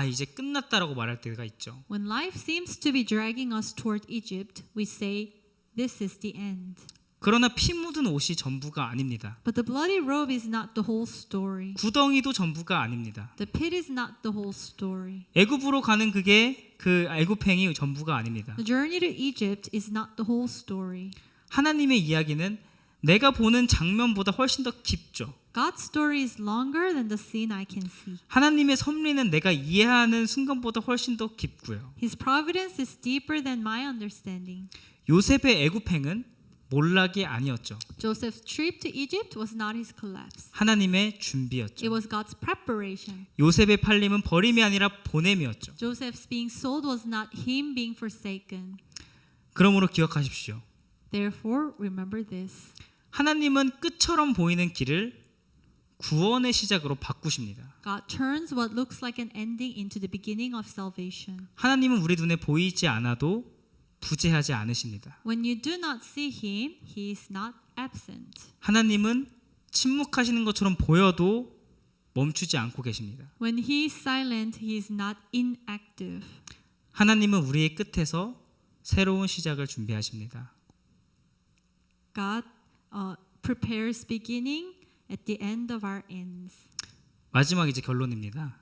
S1: 이제 끝났다라고 말할 때가 있죠.
S2: When life seems to be dragging us toward Egypt, we say, this is the end.
S1: 그러나 피 묻은 옷이 전부가 아닙니다.
S2: But the bloody robe is not the whole story.
S1: 구덩이도 전부가 아닙니다.
S2: The pit is not the whole story.
S1: 애굽으로 가는 그게 그 애굽행이 전부가 아닙니다.
S2: The journey to Egypt is not the whole story.
S1: 하나님의 이야기는 내가 보는 장면보다 훨씬 더 깊죠.
S2: God's story is longer than the scene I can see.
S1: 하나님의 섭리는 내가 이해하는 순간보다 훨씬 더 깊고요.
S2: His providence is deeper than my understanding.
S1: 요셉의 애굽행은 몰락이 아니었죠.
S2: Joseph's trip to Egypt was not his collapse.
S1: 하나님의
S2: It
S1: 준비였죠.
S2: was God's preparation.
S1: 요셉의 팔림은 버림이 아니라 보냄이었죠.
S2: Joseph's being sold was not him being forsaken.
S1: 그러므로 기억하십시오.
S2: Therefore, remember this.
S1: 하나님은 끝처럼 보이는 길을 구원의 시작으로 바꾸십니다.
S2: God turns what looks like an ending into the beginning of salvation.
S1: 하나님은 우리 눈에 보이지 않아도 부재하지 않으십니다.
S2: When you do not see him, he is not absent.
S1: 하나님은 침묵하시는 것처럼 보여도 멈추지 않고 계십니다.
S2: When he is silent, he is not inactive.
S1: 하나님은 우리의 끝에서 새로운 시작을 준비하십니다.
S2: God prepares beginning at the end of our ends.
S1: 마지막 이제 결론입니다.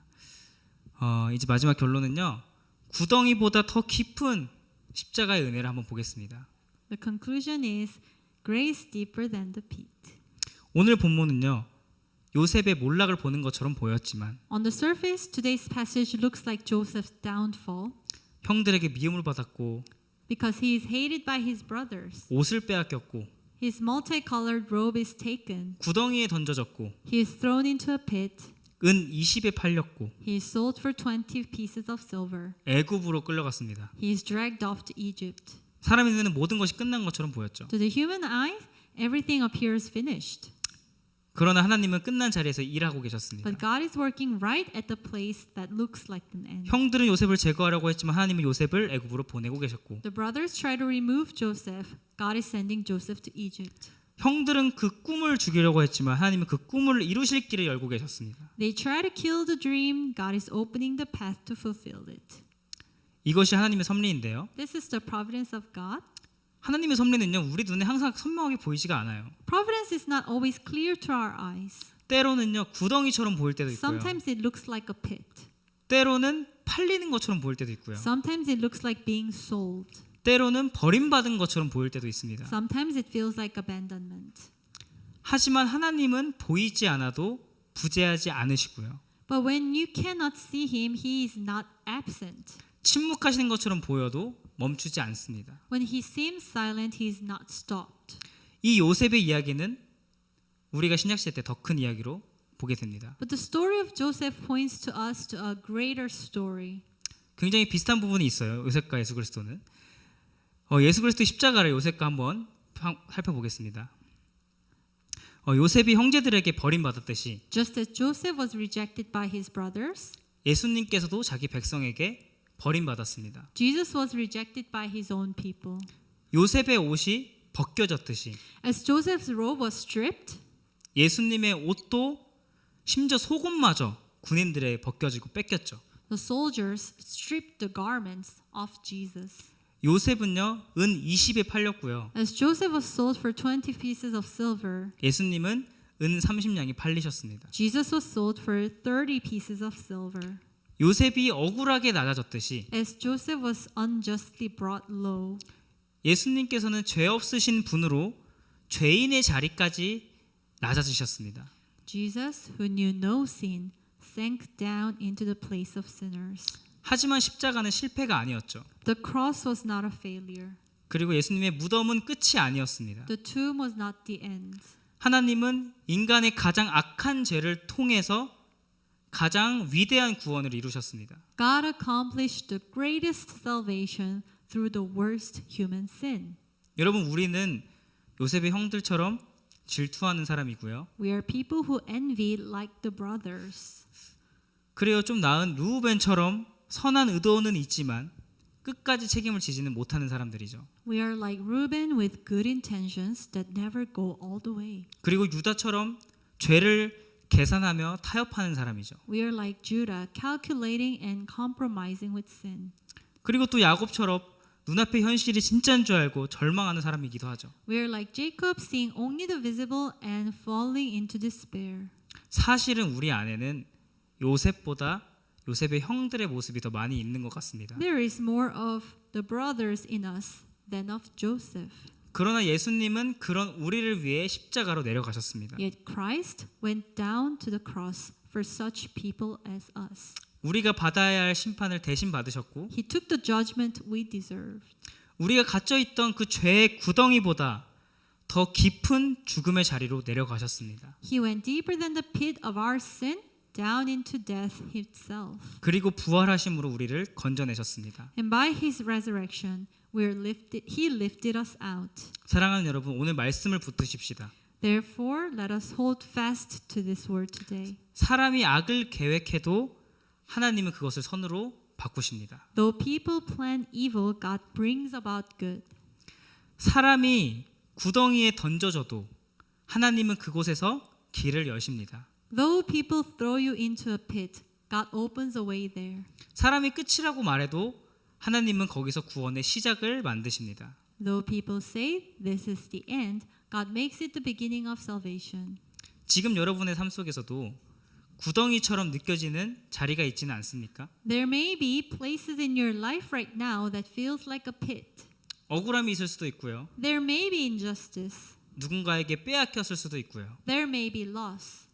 S1: 이제 마지막 결론은요. 구덩이보다 더 깊은 십자가의 은혜를 한번 보겠습니다.
S2: The conclusion is grace deeper than the pit.
S1: 오늘 본문은요. 요셉의 몰락을 보는 것처럼 보였지만
S2: On the surface, today's passage looks like Joseph's downfall
S1: 형들에게 미움을 받았고
S2: because he is hated by his brothers.
S1: 옷을 빼앗겼고
S2: His multicolored robe is taken.
S1: 구덩이에 던져졌고
S2: He is thrown into a pit.
S1: 은 20에 팔렸고
S2: He is sold for 20 pieces of silver.
S1: 애굽으로 끌려갔습니다.
S2: He is dragged off to Egypt.
S1: 사람의 눈에는 모든 것이 끝난 것처럼 보였죠.
S2: To the human eye, everything appears finished.
S1: 그러나 하나님은 끝난 자리에서 일하고 계셨습니다.
S2: But God is working right at the place that looks like an end.
S1: 형들은 요셉을 제거하려고 했지만 하나님은 요셉을 애굽으로 보내고 계셨고
S2: The brothers try to remove Joseph. God is sending Joseph to Egypt.
S1: 형들은 그 꿈을 죽이려고 했지만 하나님은 그 꿈을 이루실 길을 열고 계셨습니다.
S2: They try to kill the dream. God is opening the path to fulfill it.
S1: 이것이 하나님의 섭리인데요.
S2: This is the providence of God.
S1: 하나님의 섭리는요. 우리 눈에 항상 선명하게 보이지가 않아요.
S2: Providence is not always clear to our eyes.
S1: 때로는요. 구덩이처럼 보일 때도 있고요.
S2: Sometimes it looks like a pit.
S1: 때로는 팔리는 것처럼 보일 때도 있고요.
S2: Sometimes it looks like being sold.
S1: 때로는 버림받은 것처럼 보일 때도 있습니다.
S2: Sometimes it feels like abandonment.
S1: 하지만 하나님은 보이지 않아도 부재하지 않으시고요.
S2: But when you cannot see him, he is not absent.
S1: 침묵하시는 것처럼 보여도 멈추지 않습니다.
S2: When he seems silent, he is not stopped.
S1: 이 요셉의 이야기는 우리가 신약시대 때 더 큰 이야기로 보게 됩니다.
S2: But the story of Joseph points to us to a greater story.
S1: 굉장히 비슷한 부분이 있어요. 요셉과 예수 그리스도는. 예수 그리스도의 십자가를 요셉과 한번 살펴보겠습니다. 요셉이 형제들에게 버림받았듯이
S2: Just as Joseph was rejected by his brothers,
S1: 예수님께서도 자기 백성에게 버림받았습니다.
S2: Jesus was rejected by his own people.
S1: 요셉의 옷이 벗겨졌듯이
S2: As Joseph's robe was stripped,
S1: 예수님의 옷도 심지어 속옷마저 군인들에 벗겨지고 뺏겼죠.
S2: the soldiers stripped the garments of Jesus.
S1: 요셉은요 은 20에 팔렸고요.
S2: As Joseph was sold for 20 pieces of silver,
S1: 예수님은 은 30냥이 팔리셨습니다.
S2: Jesus was sold for 30 pieces of silver.
S1: 요셉이 억울하게 낮아졌듯이
S2: As Joseph was unjustly brought low,
S1: 예수님께서는 죄 없으신 분으로 죄인의 자리까지 낮아지셨습니다.
S2: Jesus, who knew no sin, sank down into the place of sinners.
S1: 하지만 십자가는 실패가 아니었죠.
S2: The cross was not a failure.
S1: 그리고 예수님의 무덤은 끝이 아니었습니다.
S2: The tomb was not the end.
S1: 하나님은 인간의 가장 악한 죄를 통해서 가장 위대한 구원을 이루셨습니다.
S2: God accomplished the greatest salvation through the worst human sin.
S1: 여러분, 우리는 요셉의 형들처럼 질투하는 사람이고요.
S2: We are people who envy like the brothers.
S1: 그래요, 좀 나은 루벤처럼 선한 의도는 있지만 끝까지 책임을 지지는 못하는 사람들이죠.
S2: We are like Reuben with good intentions that never go all the way.
S1: 그리고 유다처럼 죄를 계산하며 타협하는 사람이죠.
S2: We are like Judah, calculating and compromising with sin.
S1: 그리고 또 야곱처럼 눈앞의 현실이 진짜인 줄 알고 절망하는 사람이기도 하죠.
S2: We are like Jacob, seeing only the visible and falling into despair.
S1: 사실은 우리 안에는 요셉보다 요셉의 형들의 모습이 더 많이 있는 것 같습니다.
S2: There is more of the brothers in us than of Joseph.
S1: 그러나 예수님은 그런 우리를 위해 십자가로 내려가셨습니다.
S2: Yet Christ went down to the cross for such people as us.
S1: 우리가 받아야 할 심판을 대신 받으셨고
S2: He took the judgment we deserved.
S1: 우리가 갇혀 있던 그 죄의 구덩이보다 더 깊은 죽음의 자리로 내려가셨습니다.
S2: He went deeper than the pit of our sin, down into death itself.
S1: 그리고 부활하심으로 우리를 건져내셨습니다.
S2: And by his resurrection, he lifted us out.
S1: 사랑하는 여러분, 오늘 말씀을 붙드십시다.
S2: Therefore, let us hold fast to this word today.
S1: 사람이 악을 계획해도 하나님은 그것을 선으로 바꾸십니다.
S2: Though people plan evil, God brings about good.
S1: 사람이 구덩이에 던져져도 하나님은 그곳에서 길을 여십니다.
S2: Though people throw you into a pit, God opens a way there.
S1: 사람이 끝이라고 말해도 하나님은 거기서 구원의 시작을 만드십니다.
S2: Though people say this is the end, God makes it the beginning of salvation.
S1: 지금 여러분의 삶 속에서도 구덩이처럼 느껴지는 자리가 있지는 않습니까?
S2: There may be places in your life right now that feels like a pit.
S1: 억울함이 있을 수도 있고요.
S2: There may be injustice.
S1: 누군가에게 빼앗겼을 수도 있고요.
S2: There may be loss.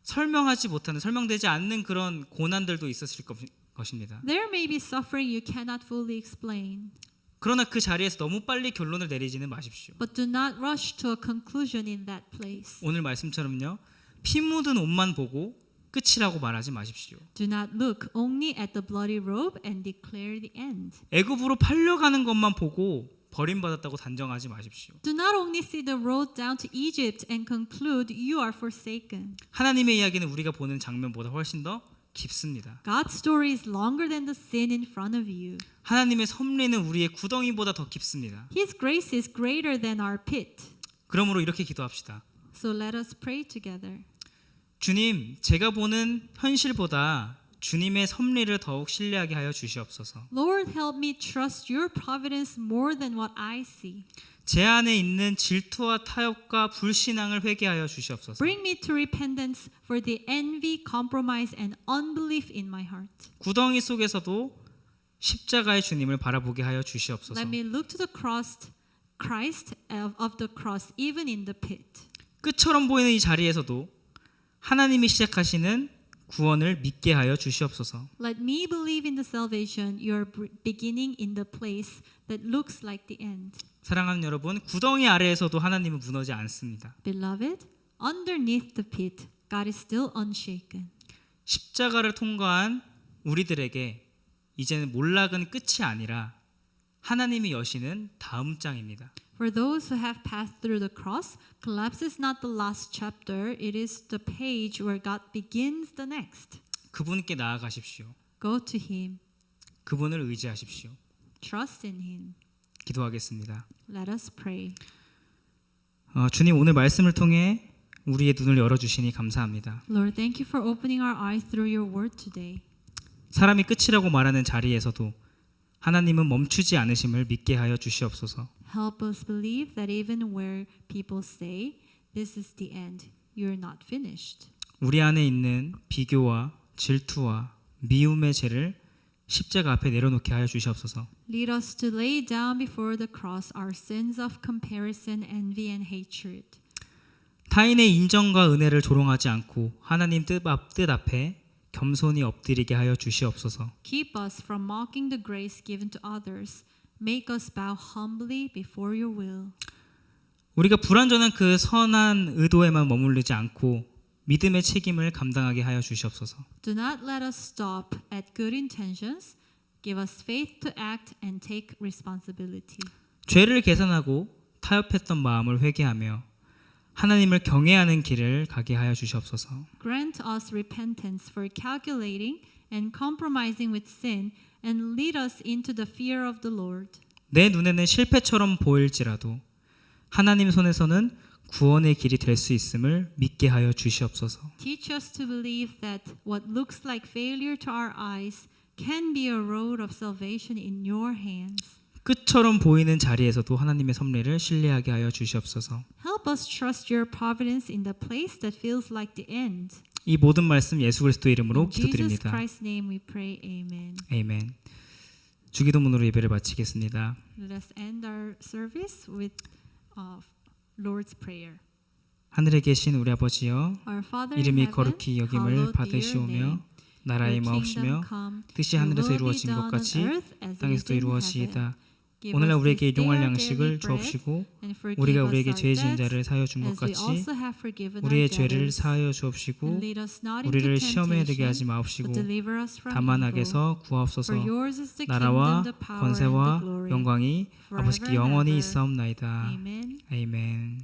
S1: 설명하지 못하는, 설명되지 않는 그런 고난들도 있었을 것입니다.
S2: There may be suffering you cannot fully explain.
S1: 그러나 그 자리에서 너무 빨리 결론을 내리지는 마십시오.
S2: But do not rush to a conclusion in that place.
S1: 오늘 말씀처럼요. 피 묻은 옷만 보고 끝이라고 말하지 마십시오.
S2: Do not look only at the bloody robe and declare the end.
S1: 애굽으로 팔려가는 것만 보고 버림받았다고 단정하지 마십시오.
S2: Do not only see the road down to Egypt and conclude you are forsaken.
S1: 하나님의 이야기는 우리가 보는 장면보다 훨씬 더 깊습니다.
S2: God's story is longer than the sin in front of you.
S1: 하나님의 섭리는 우리의 구덩이보다 더 깊습니다.
S2: His grace is greater than our pit.
S1: 그러므로 이렇게 기도합시다.
S2: So let us pray together.
S1: 주님, 제가 보는 현실보다 주님의 섭리를 더욱 신뢰하게 하여 주시옵소서.
S2: Lord, help me trust your providence more than what I see.
S1: 제 안에 있는 질투와 타협과 불신앙을 회개하여 주시옵소서.
S2: Bring me to repentance for the envy, compromise, and unbelief in my heart.
S1: 구덩이 속에서도 십자가의 주님을 바라보게 하여 주시옵소서.
S2: Let me look to the Christ of the cross, even in the pit.
S1: 끝처럼 보이는 이 자리에서도 하나님이 시작하시는 구원을 믿게 하여 주시옵소서.
S2: Let me believe in the salvation you are beginning in the place that looks like the end.
S1: 사랑하는 여러분, 구덩이 아래에서도 하나님은 무너지 않습니다.
S2: Beloved, underneath the pit, God is still unshaken.
S1: 십자가를 통과한 우리들에게 이제는 몰락은 끝이 아니라 하나님이 여시는 다음 장입니다.
S2: For those who have passed through the cross, collapse is not the last chapter, it is the page where God begins the next.
S1: 그분께 나아가십시오.
S2: Go to Him,
S1: 그분을 의지하십시오.
S2: trust in Him.
S1: 기도하겠습니다.
S2: Let us pray.
S1: 주님, 오늘 말씀을 통해 우리의 눈을 열어주시니 감사합니다.
S2: Lord, thank you for opening our eyes through your word today.
S1: 사람이 끝이라고 말하는 자리에서도 하나님은 멈추지 않으심을 믿게 하여 주시옵소서.
S2: Help us believe that even where people say, this is the end, you're not finished.
S1: 우리 안에 있는 비교와 질투와 미움의 죄를 십자가 앞에 내려놓게 하여 주시옵소서.
S2: Lead us to lay down before the cross our sins of comparison, envy, and hatred.
S1: 타인의 인정과 은혜를 조롱하지 않고 하나님 뜻 앞에 겸손히 엎드리게 하여 주시옵소서.
S2: Keep us from mocking the grace given to others. Make us bow humbly before your will.
S1: 우리가 불완전한 그 선한 의도에만 머무르지 않고 믿음의 책임을 감당하게 하여 주시옵소서.
S2: Do not let us stop at good intentions. Give us faith to act and take responsibility.
S1: 죄를 계산하고 타협했던 마음을 회개하며 하나님을 경외하는 길을 가게 하여 주시옵소서.
S2: Grant us repentance for calculating and compromising with sin and lead us into the fear of the Lord.
S1: 내 눈에는 실패처럼 보일지라도 하나님 손에서는 구원의 길이 될 수 있음을 믿게 하여 주시옵소서.
S2: Teach us to believe that what looks like failure to our eyes can be a road of salvation in your hands.
S1: 끝처럼 보이는 자리에서도 하나님의 섭리를 신뢰하게 하여 주시옵소서.
S2: Help us trust your providence in the place that feels like the end.
S1: 이 모든 말씀 예수 그리스도 이름으로
S2: In Jesus
S1: 기도드립니다.
S2: Christ's name we pray, amen.
S1: 아멘. 주기도문으로 예배를 마치겠습니다.
S2: Let us end our service with Lord's Prayer.
S1: 하늘에 계신 우리 아버지여,
S2: Our Father in
S1: 이름이
S2: heaven,
S1: 거룩히 여김을
S2: hallowed be your
S1: 받으시오며
S2: name.
S1: 나라의
S2: Your
S1: 마옵시며
S2: kingdom come,
S1: 뜻이
S2: your
S1: 하늘에서
S2: will be
S1: 이루어진
S2: done
S1: 것
S2: on
S1: 같이
S2: earth as it is
S1: 땅에서도
S2: in
S1: 이루어지이다.
S2: heaven. Give
S1: 오늘날
S2: us
S1: 우리에게
S2: this day
S1: 일용할
S2: our
S1: 양식을
S2: daily bread,
S1: 주옵시고
S2: and forgive
S1: 우리가
S2: us
S1: 우리에게
S2: our
S1: 죄 지은
S2: debts,
S1: 자를 사하여 준 것
S2: as we
S1: 같이
S2: also have forgiven
S1: 우리의
S2: our
S1: 죄를
S2: debtors.
S1: 사하여
S2: And
S1: 주옵시고
S2: lead us not into
S1: 우리를 시험에 들게 하지
S2: temptation,
S1: 마옵시고
S2: but deliver us from
S1: 다만
S2: evil.
S1: 악에서 구하옵소서.
S2: For yours is the
S1: 나라와
S2: kingdom, the power, and
S1: 권세와
S2: the glory,
S1: 영광이
S2: forever
S1: 아버지께
S2: and
S1: 영원히
S2: ever.
S1: 있사옵나이다.
S2: Amen.
S1: 아멘.